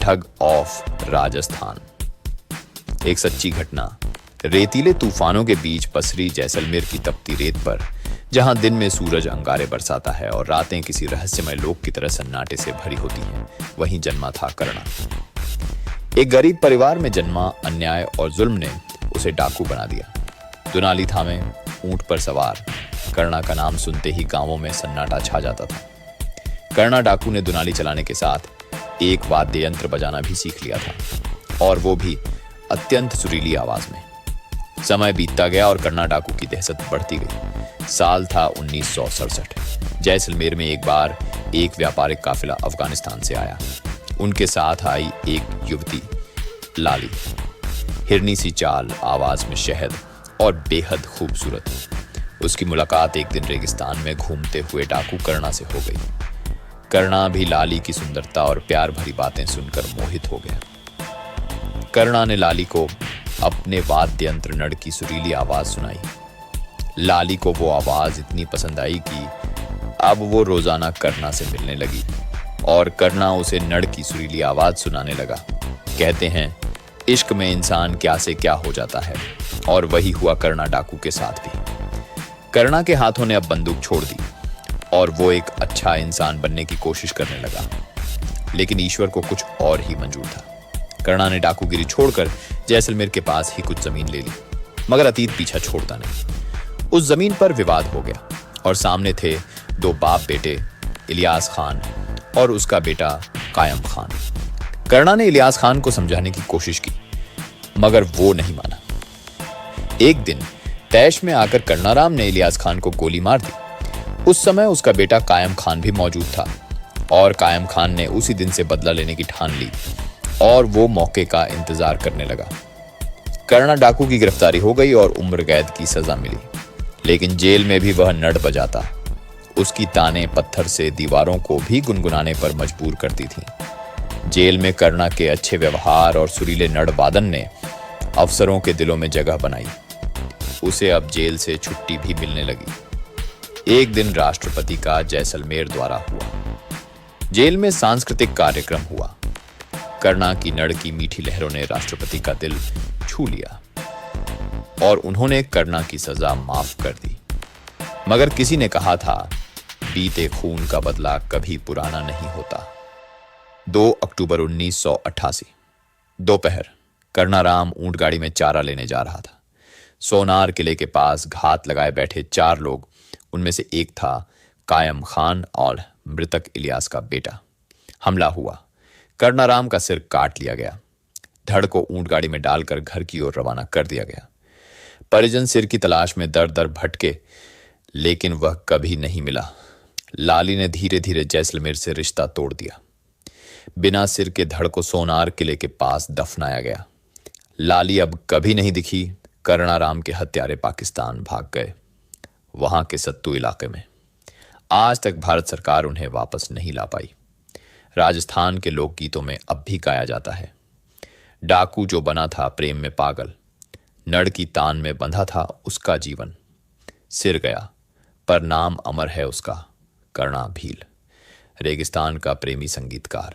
ठग ऑफ राजस्थान। एक सच्ची घटना। रेतीले तूफानों के बीच पसरी जैसलमेर की तपती रेत पर, जहां दिन में सूरज अंगारे बरसाता है और रातें किसी रहस्यमय लोक की तरह सन्नाटे से भरी होती हैं, वहीं जन्मा था कर्णा। एक गरीब परिवार में जन्मा अन्याय और जुल्म ने उसे डाकू बना दिया। दुनाली थामे ऊंट पर सवार कर्णा का नाम सुनते ही गांवों में सन्नाटा छा जाता था। कर्णा डाकू ने दुनाली चलाने के साथ एक वाद्य यंत्र बजाना भी सीख लिया था, और वो भी अत्यंत सुरीली आवाज में। समय बीतता गया और कर्णा डाकू की दहशत बढ़ती गई। साल था 1967। जैसलमेर में एक बार एक व्यापारिक काफिला अफगानिस्तान से आया। उनके साथ आई एक युवती, लाली। हिरनी सी चाल, आवाज में शहद और बेहद खूबसूरत। उसकी मुलाकात एक दिन रेगिस्तान में घूमते हुए डाकू कर्णा से हो गई। कर्णा भी लाली की सुंदरता और प्यार भरी बातें सुनकर मोहित हो गया। कर्णा ने लाली को अपने वाद्य यंत्र नड़ की सुरीली आवाज सुनाई। लाली को वो आवाज इतनी पसंद आई कि अब वो रोजाना कर्णा से मिलने लगी और कर्णा उसे नड़ की सुरीली आवाज सुनाने लगा। कहते हैं, इश्क में इंसान क्या से क्या हो जाता है, और वही हुआ कर्णा डाकू के साथ भी। कर्णा के हाथों ने अब बंदूक छोड़ दी और वो एक अच्छा इंसान बनने की कोशिश करने लगा, लेकिन ईश्वर को कुछ और ही मंजूर था। कर्णा ने डाकूगिरी छोड़कर जैसलमेर के पास ही कुछ जमीन ले ली, मगर अतीत पीछा छोड़ता नहीं। उस जमीन पर विवाद हो गया और सामने थे दो बाप बेटे, इलियास खान और उसका बेटा कायम खान। कर्णा ने इलियास खान को समझाने की कोशिश की, मगर वो नहीं माना। एक दिन तैश में आकर कर्णाराम ने इलियास खान को गोली मार दी। उस समय उसका बेटा कायम खान भी मौजूद था और कायम खान ने उसी दिन से बदला लेने की ठान ली और वो मौके का इंतजार करने लगा। कर्णा डाकू की गिरफ्तारी हो गई और उम्र कैद की सजा मिली, लेकिन जेल में भी वह नड़ बजाता। उसकी ताने पत्थर से दीवारों को भी गुनगुनाने पर मजबूर करती थीं। जेल में कर्णा के अच्छे व्यवहार और सुरीले नड़ वादन ने अफसरों के दिलों में जगह बनाई। उसे अब जेल से छुट्टी भी मिलने लगी। एक दिन राष्ट्रपति का जैसलमेर दौरा हुआ। जेल में सांस्कृतिक कार्यक्रम हुआ। कर्णा की नड़ की मीठी लहरों ने राष्ट्रपति का दिल छू लिया और उन्होंने कर्णा की सजा माफ कर दी। मगर किसी ने कहा था, बीते खून का बदला कभी पुराना नहीं होता। 2 अक्टूबर 1988 दोपहर, कर्णाराम ऊंट गाड़ी में चारा लेने जा रहा था। सोनार किले के पास घात लगाए बैठे 4 लोग, उनमें से एक था कायम खान और मृतक इलियास का बेटा। हमला हुआ। कर्णाराम का सिर काट लिया गया। धड़ को ऊंट गाड़ी में डालकर घर की ओर रवाना कर दिया गया। परिजन सिर की तलाश में दर दर भटके, लेकिन वह कभी नहीं मिला। लाली ने धीरे धीरे जैसलमेर से रिश्ता तोड़ दिया। बिना सिर के धड़ को सोनार किले के पास दफनाया गया। लाली अब कभी नहीं दिखी। कर्णाराम के हत्यारे पाकिस्तान भाग गए, वहां के सत्तू इलाके में। आज तक भारत सरकार उन्हें वापस नहीं ला पाई। राजस्थान के लोकगीतों में अब भी गाया जाता है, डाकू जो बना था प्रेम में पागल, नड़ की तान में बंधा था उसका जीवन। सिर गया पर नाम अमर है उसका, कर्णा भील। रेगिस्तान का प्रेमी संगीतकार।